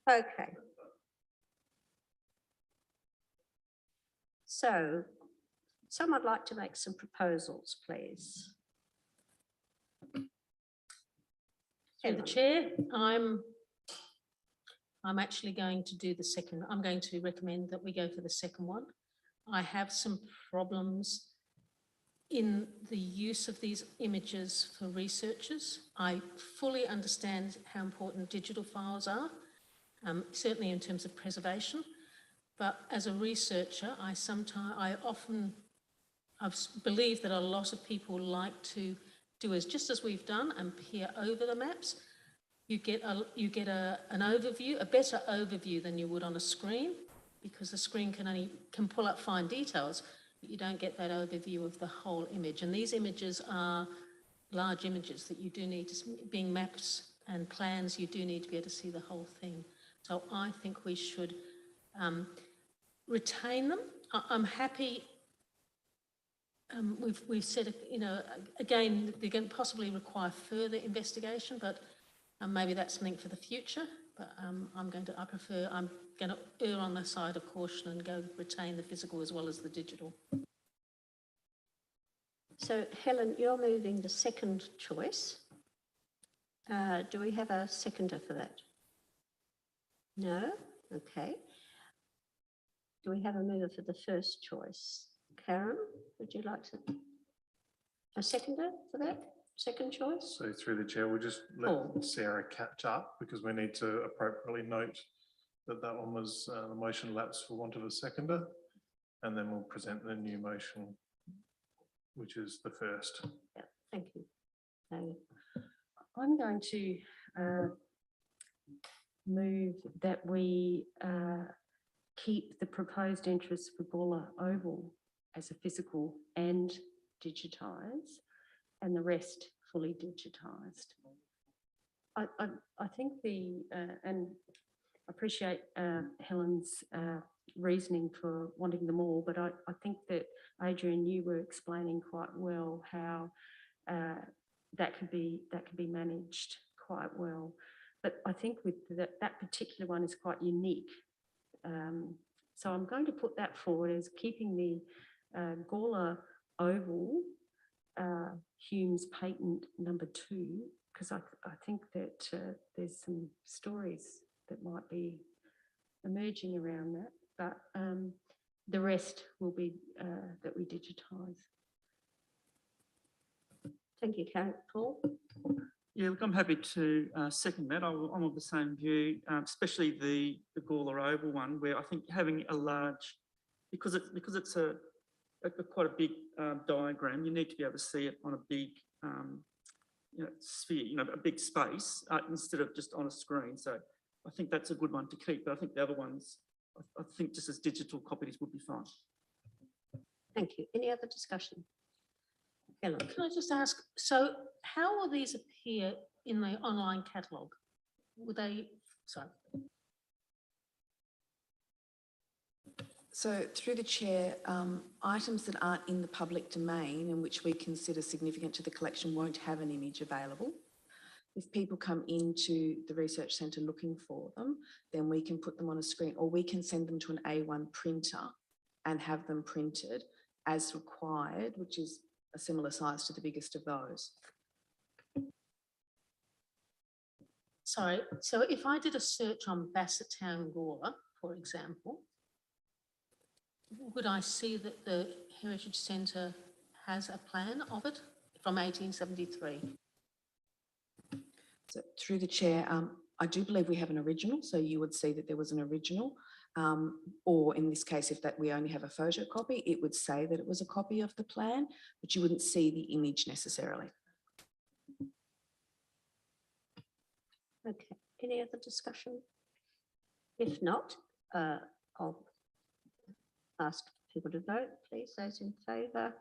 Okay. So, someone would like to make some proposals, please. Through the chair, I'm actually going to do the second. I'm going to recommend that we go for the second one. I have some problems in the use of these images for researchers. I fully understand how important digital files are, certainly in terms of preservation. But as a researcher, I often believe that a lot of people like to do just as we've done and peer over the maps. You get an overview, a better overview than you would on a screen, because the screen can pull up fine details, but you don't get that overview of the whole image. And these images are large images that you do need to, being maps and plans, you do need to be able to see the whole thing. So I think we should retain them. I'm happy. We've said, again, they're going to possibly require further investigation, but maybe that's something for the future. But I'm going to err on the side of caution and go retain the physical as well as the digital. So, Helen, you're moving the second choice. Do we have a seconder for that? No? Okay. Do we have a mover for the first choice? Karen, would you like to? A seconder for that second choice? So through the chair, we'll just let Sarah catch up, because we need to appropriately note that that one was the motion lapsed for want of a seconder, and then we'll present the new motion, which is the first. Yeah, thank you. I'm going to move that we keep the proposed interest for Gawler Oval as a physical and digitised, and the rest fully digitised. I think and I appreciate Helen's reasoning for wanting them all, but I think that, Adrian, you were explaining quite well how that could be managed quite well. But I think with that particular one is quite unique. So I'm going to put that forward as keeping the Gawler Oval Hume's patent number 2, because I think that there's some stories that might be emerging around that, but the rest will be that we digitise. Thank you, Karen. Paul? Yeah, look, I'm happy to second that. I'm of the same view, especially the Gawler Oval one, where I think having a large, because it's quite a big diagram, you need to be able to see it on a big sphere, a big space, instead of just on a screen. So I think that's a good one to keep, but I think the other ones, I think just as digital copies would be fine. Thank you. Any other discussion? Helen? Can I just ask, so how will these appear in the online catalogue? Would they, sorry. So through the chair, items that aren't in the public domain and which we consider significant to the collection won't have an image available. If people come into the research centre looking for them, then we can put them on a screen, or we can send them to an A1 printer and have them printed as required, which is a similar size to the biggest of those. Sorry, so if I did a search on Bassettown Gawler, for example, would I see that the Heritage Centre has a plan of it from 1873? So through the chair, I do believe we have an original, so you would see that there was an original, or in this case, if that we only have a photocopy, it would say that it was a copy of the plan, but you wouldn't see the image necessarily. Okay, any other discussion? If not, I'll ask people to vote, please. Those in favour,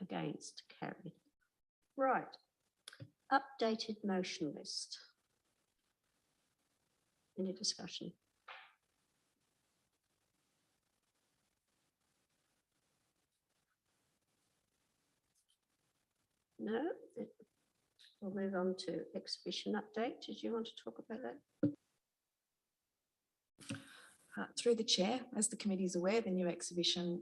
against, carried. Right, updated motion list. Any discussion? No? We'll move on to exhibition update. Did you want to talk about that? Through the chair, as the committee is aware, the new exhibition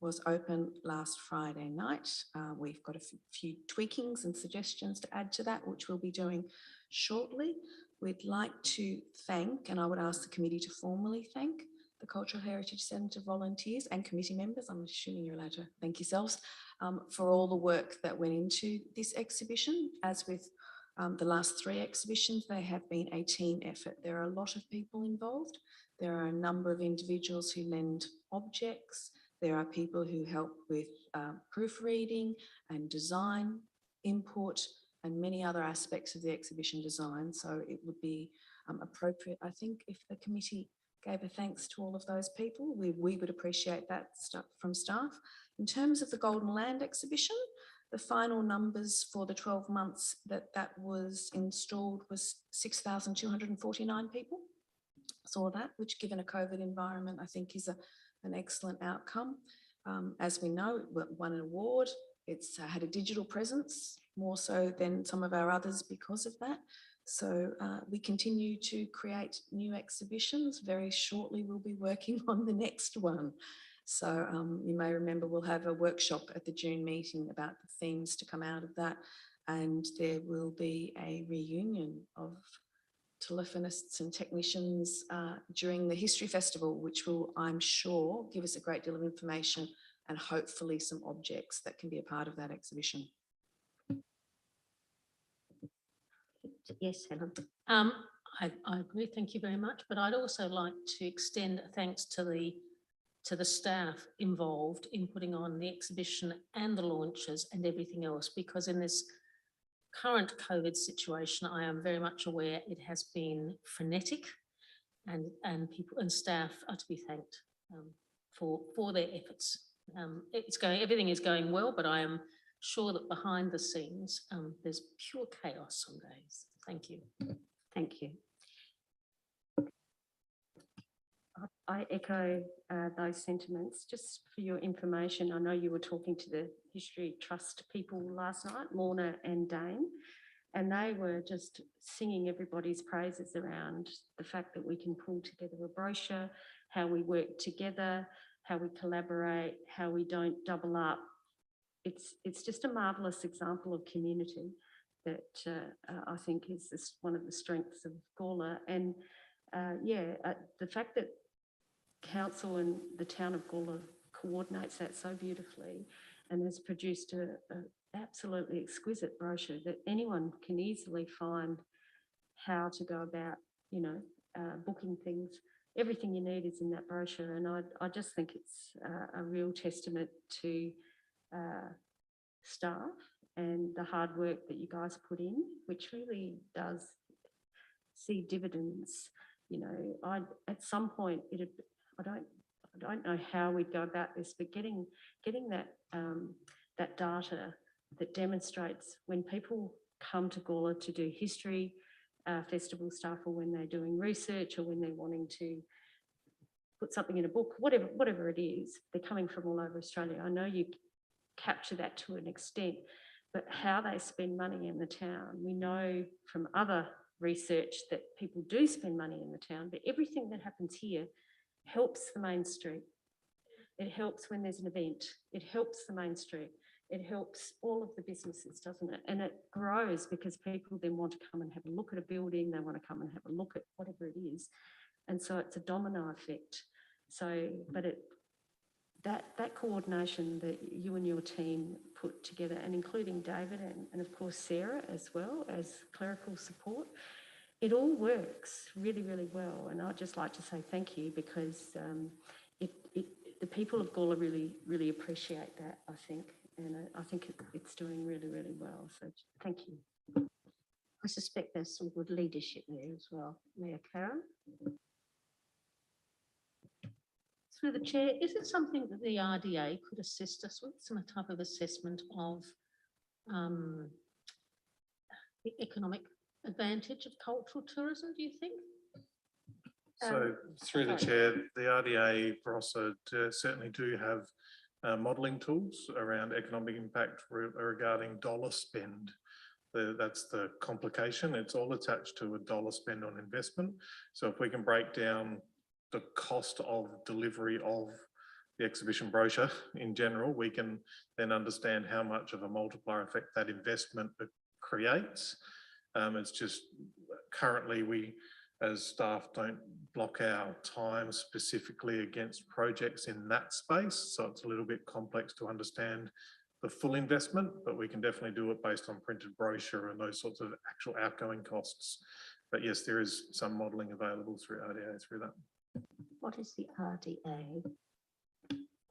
was open last Friday night. We've got a few tweakings and suggestions to add to that, which we'll be doing shortly. We'd like to thank, and I would ask the committee to formally thank, the Cultural Heritage Centre volunteers and committee members, I'm assuming you're allowed to thank yourselves, for all the work that went into this exhibition. As with the last 3 exhibitions, they have been a team effort. There are a lot of people involved. There are a number of individuals who lend objects. There are people who help with proofreading and design input and many other aspects of the exhibition design. So it would be appropriate, I think, if the committee gave a thanks to all of those people. We would appreciate that from staff. In terms of the Golden Land exhibition, the final numbers for the 12 months that was installed was 6,249 people. Saw that, which given a COVID environment, I think is an excellent outcome. As we know, it won an award. It's had a digital presence, more so than some of our others because of that. So we continue to create new exhibitions. Very shortly, we'll be working on the next one. So you may remember we'll have a workshop at the June meeting about the themes to come out of that. And there will be a reunion of telephonists and technicians during the History Festival, which will, I'm sure, give us a great deal of information and hopefully some objects that can be a part of that exhibition. Yes, Helen. I agree, thank you very much, but I'd also like to extend thanks to the staff involved in putting on the exhibition and the launches and everything else, because in this current COVID situation, I am very much aware it has been frenetic, and people and staff are to be thanked for their efforts. Everything is going well, but I am sure that behind the scenes, there's pure chaos some days. Thank you. Thank you. I echo those sentiments. Just for your information, I know you were talking to the History Trust people last night, Lorna and Dane, and they were just singing everybody's praises around the fact that we can pull together a brochure, how we work together, how we collaborate, how we don't double up. It's just a marvellous example of community that I think is one of the strengths of Gawler. And the fact that Council and the town of Gawler coordinates that so beautifully and has produced an absolutely exquisite brochure that anyone can easily find how to go about, booking things. Everything you need is in that brochure, and I just think it's a real testament to staff and the hard work that you guys put in, which really does see dividends. At some point, I don't know how we'd go about this, but getting that data that demonstrates when people come to Gawler to do history festival stuff, or when they're doing research, or when they're wanting to put something in a book, whatever it is, they're coming from all over Australia. I know you capture that to an extent, but how they spend money in the town, we know from other research that people do spend money in the town, but everything that happens here helps the main street. It helps when there's an event. It helps the main street. It helps all of the businesses, doesn't it? And it grows because people then want to come and have a look at a building. They want to come and have a look at whatever it is. And so it's a domino effect. So, but that coordination that you and your team put together, and including David and of course Sarah as well as clerical support, it all works really, really well. And I'd just like to say thank you, because the people of Gawler really, really appreciate that, I think. And I think it's doing really, really well. So thank you. I suspect there's some good leadership there as well. Mayor Karen? Through the chair, is it something that the RDA could assist us with, some type of assessment of the economic advantage of cultural tourism, do you think? So through the chair, the RDA also certainly do have modelling tools around economic impact regarding dollar spend. That's the complication. It's all attached to a dollar spend on investment. So if we can break down the cost of delivery of the exhibition brochure in general, we can then understand how much of a multiplier effect that investment creates. It's just currently we as staff don't block our time specifically against projects in that space. So it's a little bit complex to understand the full investment, but we can definitely do it based on printed brochure and those sorts of actual outgoing costs. But yes, there is some modelling available through RDA through that. What is the RDA?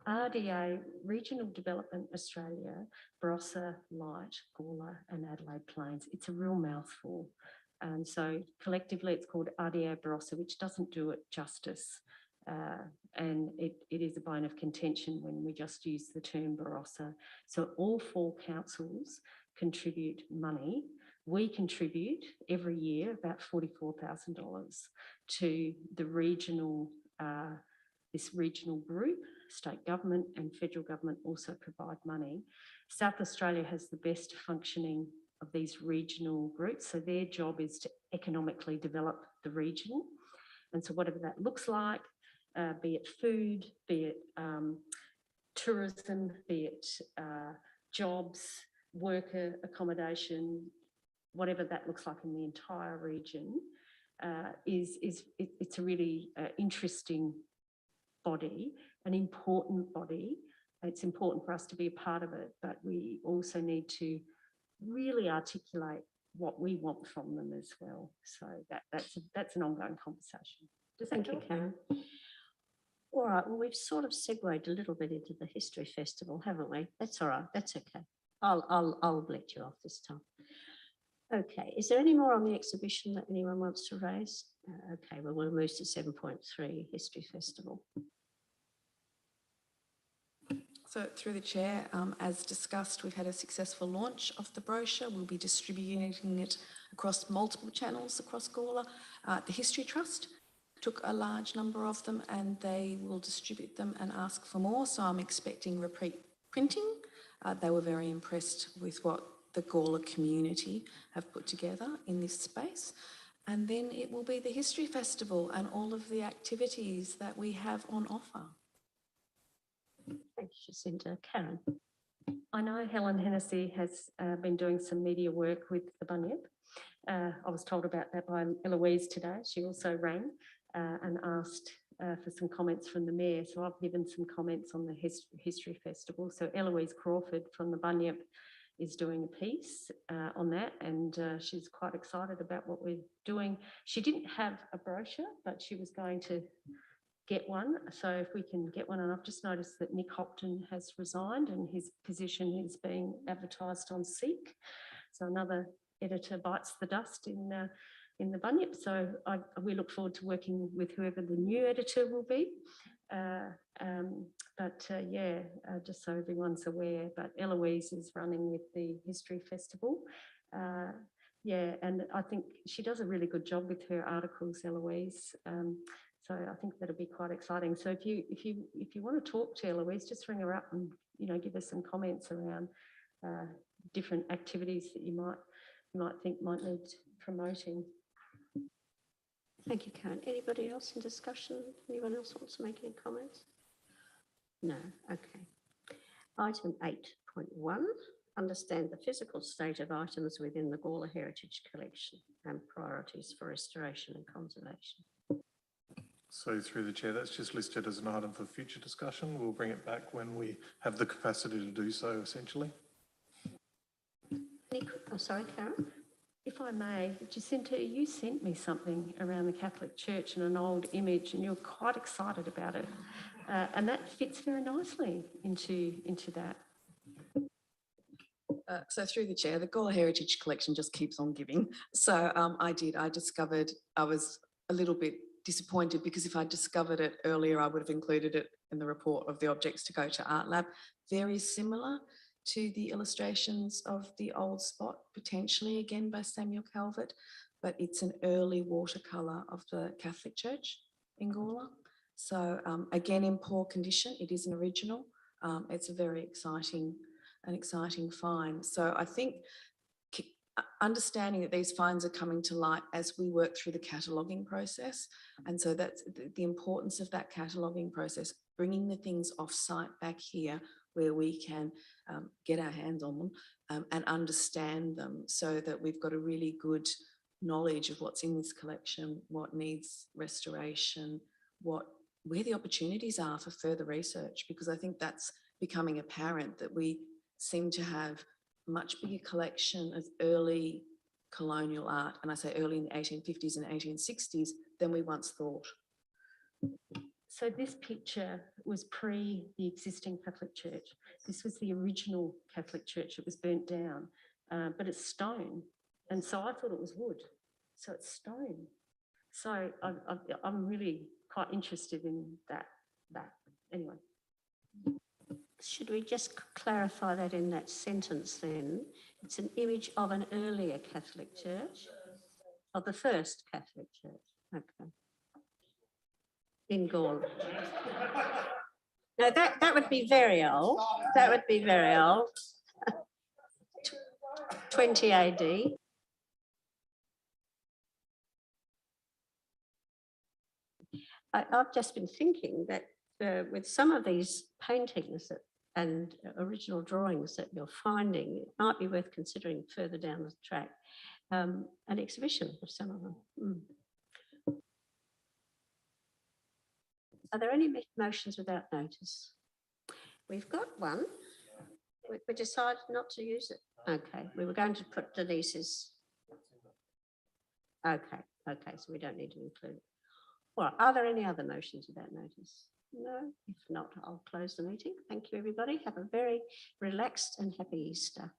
RDA, Regional Development Australia, Barossa, Light, Gawler and Adelaide Plains. It's a real mouthful. And so collectively it's called RDA Barossa, which doesn't do it justice. And it is a bone of contention when we just use the term Barossa. So all 4 councils contribute money. We contribute every year about $44,000 to the regional, this regional group. State government and federal government also provide money. South Australia has the best functioning of these regional groups. So their job is to economically develop the region. And so whatever that looks like, be it food, be it tourism, be it jobs, worker accommodation, whatever that looks like in the entire region, it's a really interesting body, an important body. It's important for us to be a part of it, but we also need to really articulate what we want from them as well. So that's an ongoing conversation. Thank you, Karen. All right, well, we've sort of segued a little bit into the History Festival, haven't we? That's all right, that's okay. I'll let you off this time. Okay, is there any more on the exhibition that anyone wants to raise? Okay, well, we'll move to 7.3, History Festival. So through the chair, as discussed, we've had a successful launch of the brochure. We'll be distributing it across multiple channels across Gawler. The History Trust took a large number of them and they will distribute them and ask for more. So I'm expecting repeat printing. They were very impressed with what the Gawler community have put together in this space. And then it will be the History Festival and all of the activities that we have on offer. Thank you, Jacinta. Karen. I know Helen Hennessy has been doing some media work with the Bunyip. I was told about that by Eloise today. She also rang and asked for some comments from the Mayor. So I've given some comments on the History Festival. So Eloise Crawford from the Bunyip is doing a piece on that, and she's quite excited about what we're doing. She didn't have a brochure, but she was going to get one. So if we can get one, and I've just noticed that Nick Hopton has resigned and his position is being advertised on Seek. So another editor bites the dust in the Bunyip. So we look forward to working with whoever the new editor will be. Just so everyone's aware, but Eloise is running with the History Festival. And I think she does a really good job with her articles, Eloise. So I think that'll be quite exciting. So if you want to talk to Eloise, just ring her up and give us some comments around different activities that you might think might need promoting. Thank you, Karen. Anybody else in discussion? Anyone else wants to make any comments? No. Okay. Item 8.1. Understand the physical state of items within the Gawler Heritage Collection and priorities for restoration and conservation. So through the chair, that's just listed as an item for future discussion. We'll bring it back when we have the capacity to do so, essentially. Sorry, Karen? If I may, Jacinta, you sent me something around the Catholic Church and an old image, and you're quite excited about it. And that fits very nicely into that. So through the chair, the Gawler Heritage Collection just keeps on giving. So I discovered, I was a little bit disappointed because if I discovered it earlier, I would have included it in the report of the objects to go to Art Lab. Very similar to the illustrations of the old spot, potentially again by Samuel Calvert, but it's an early watercolour of the Catholic Church in Gawler. So again, in poor condition, it is an original. It's a very exciting find. So I think understanding that these finds are coming to light as we work through the cataloguing process. And so that's the importance of that cataloguing process, bringing the things off-site back here where we can get our hands on them and understand them, so that we've got a really good knowledge of what's in this collection, what needs restoration, where the opportunities are for further research, because I think that's becoming apparent that we seem to have a much bigger collection of early colonial art, and I say early in the 1850s and 1860s, than we once thought. So this picture was pre the existing Catholic Church. This was the original Catholic Church. It was burnt down, but it's stone. And so I thought it was wood. So it's stone. So I'm really quite interested in that. Anyway. Should we just clarify that in that sentence then? It's an image of an earlier Catholic church, of the first Catholic church. Okay. In Gawler. No, that would be very old. That would be very old. 20 AD. I've just been thinking that with some of these paintings and original drawings that you're finding, it might be worth considering further down the track an exhibition of some of them. Are there any motions without notice? We've got one. We decided not to use it. Okay, we were going to put Denise's. Okay, so we don't need to include it. Well, are there any other motions without notice? No, if not, I'll close the meeting. Thank you, everybody. Have a very relaxed and happy Easter.